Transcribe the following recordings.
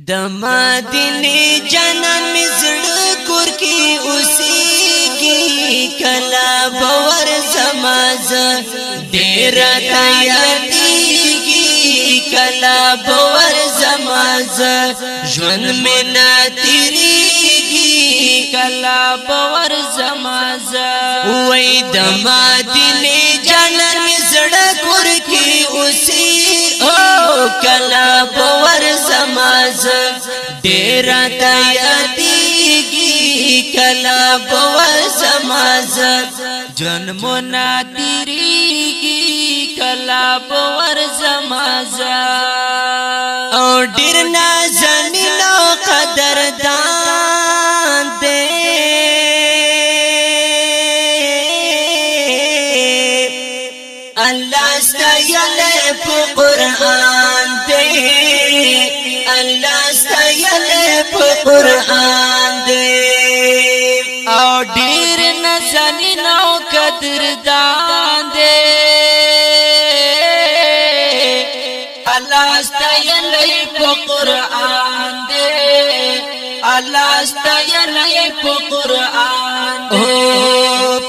د مدینه جنان می زړه کور کی اوسېږي کلا باور زماز ډېر تیادېږي کلا باور زماز ژوند می ناتېږي کلا باور زماز وای د مدینه جنان می زړه کور کی اوسېږي کلا باور زماز ډېر تیادېږي کلا باور زماز جنمونه تېرېږي کلا باور زماز او ډېر نازنین او قدردان دی الله ستایلی په قرآن دی الله ستایلی په قرآن دی او ډېر نازنین او قدردان دی الله ستایلی په قرآن دی الله ستایلی په قرآن دی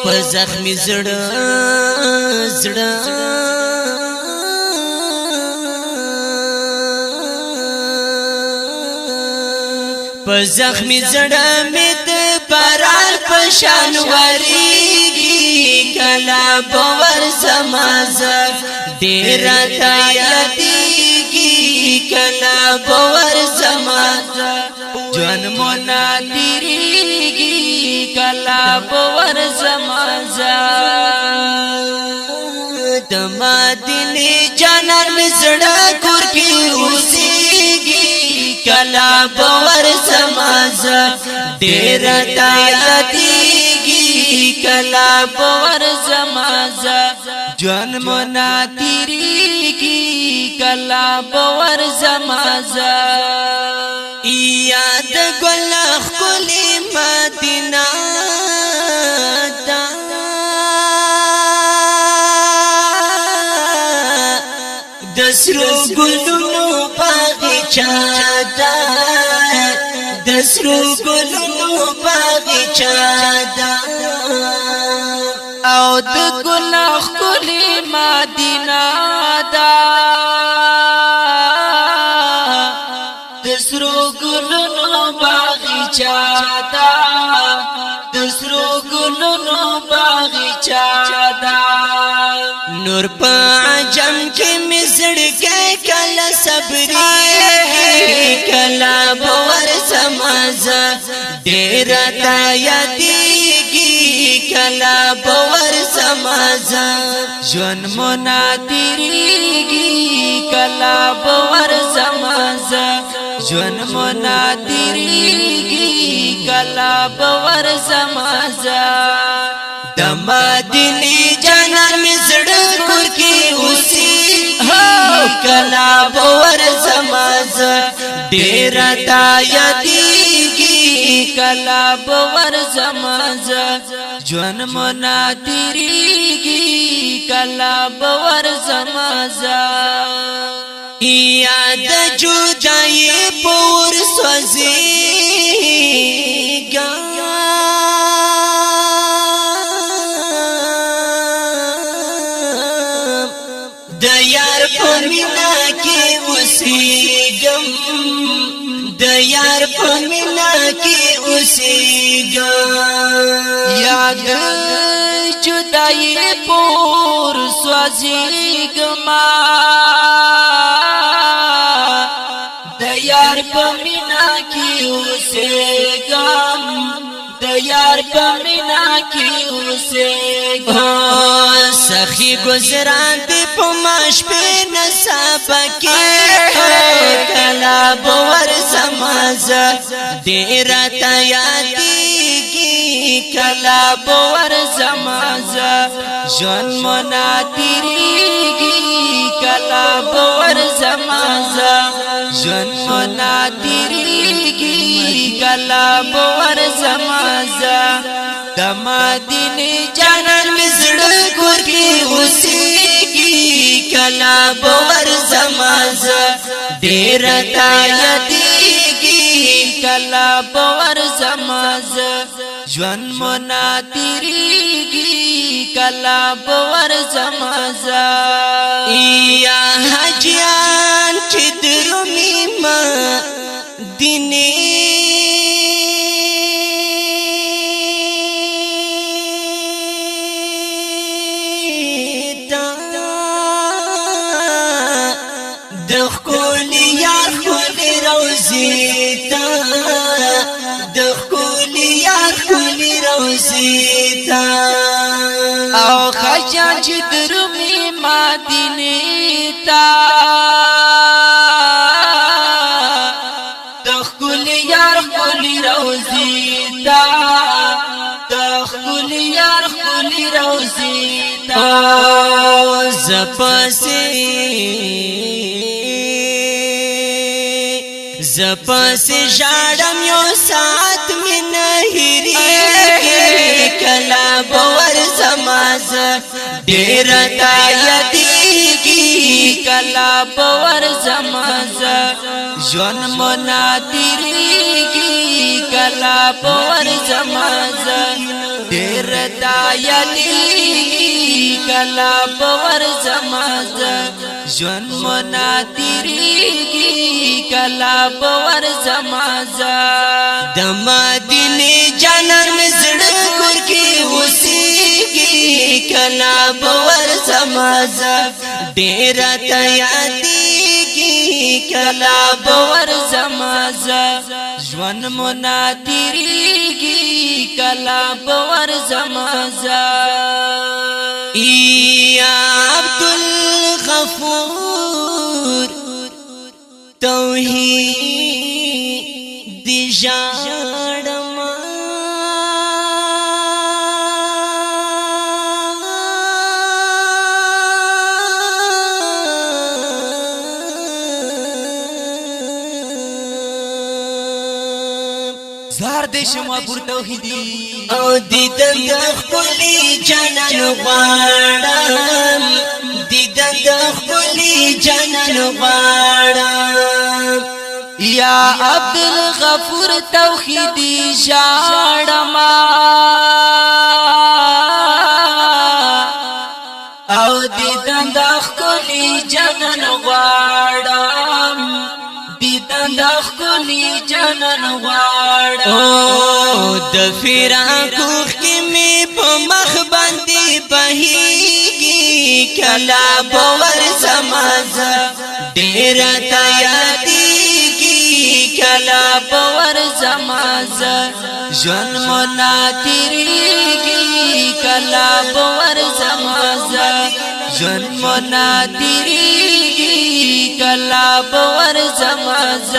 په زخمي زړه په زخمي زړه مې د باران په شان ورېږي کلا باور زماز ډېر تیادېږي کلا باور زماز جنمونه تېرېږي کلا باور زماز د مدینه جنان مې زړه کور کې اوسېږي کلا باور زماز ډېر تیادېږي کلا باور زماز جنمونه تېرېږي کلا باور زماز یاد ګل ښکلې مدینه د سرو ګلونو باغچه ده د سرو ګلونو باغچه ده او د ګل ښکلې مدینه ده د سرو ګلونو باغچه ده د سرو ګلونو باغچه ده نور په عجم کې مې زړګی کله صبرېږي کلا باور زماز ډېر تیادېږي کلا باور زماز جنمونه تېرېږي کلا باور زماز جنمونه تېرېږي کلا باور زماز د مدینه جنان مې زړه کور کې اوسېږي کلا باور زماز ډېر تیادېږي کلا باور زماز جنمونه تېرېږي کلا باور زماز یاد جدایي پور سوځېږم د یار په مینا کې اوسېږم د یار په مینا کې اوسېږم یاد جدایي پور سوځېږم د یار په مینا کې اوسېږم د یار په مینا کې اوسېږم سخی گزران دی په ماش په نصاب کې کلا باور زماز ډېر تیادېږي کلا باور زماز جنمونه تېرېږي کلا باور زماز جنمونه تېرېږي کلا باور زماز د مدینه جنان مې زړه کور کې اوسېږي کلا باور زماز ډېر تیادېږي کلا باور زماز ژوند منا تیریږي کلا باور زماز یا حجیان چې درومي ما دیني او خجان چې درومي مدینه تا دخول یار خلی روزی تا دخول یار خلی روزی تا زپاسی جاڑم یو ساعت میں نهیری کلا باور زماز دیر دایدیگی کلا باور زماز جون منا تیریگی کلا باور زماز دیر دایدیگی کلا باور زماز جون منا تیریگی کلا باور زماز د مدینه جانان مزړه کور کې اوسېږي کلا باور زماز ډېر ته یادېږي کلا باور زماز ژوند منا تیریږي کلا باور زماز یا عبدالغفور توحید جاڑما زار دې شما پر توحیدی او دیدن د خپلې جانان غواړم دیدن د خپلې جانان غواړم یا عبدالغفور توحیدی ژاړما او دیدن د ښکلي جانان غواړم دیدن د ښکلي جانان غواړم او د فراق کې مې په مخ باندې بهيږي کلا باور زماز ډېر ته یادېږي کلا باور زماز ژوند منا تیریږي کلا باور زماز ژوند منا تیریږي کلا باور زماز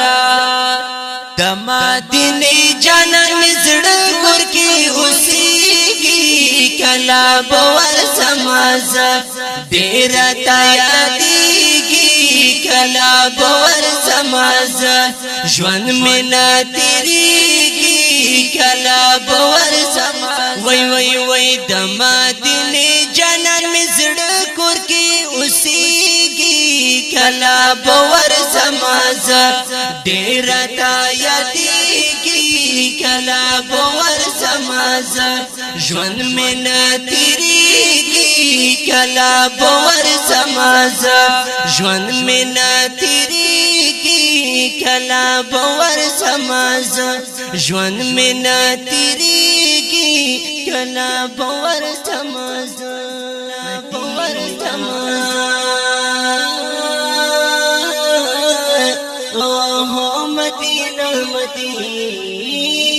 د مدینه جانان مزړه کور کې اوسېږي کلا باور زماز ډېر ته یادېږي کلا باور زماز ژوند مې نه تیریږي کلا باور زماز وای وای وای د مدینه جانان مزړه کور کې اوسېږي کلا باور زماز ډېر ته یادېږي کلا باور زماز ژوند مې نه تیریږي کلا باور زماز ژوند مې نه تیریږي کلا باور زماز ژوند مې نه تیریږي کلا باور زماز باور زماز مدینہ مدینہ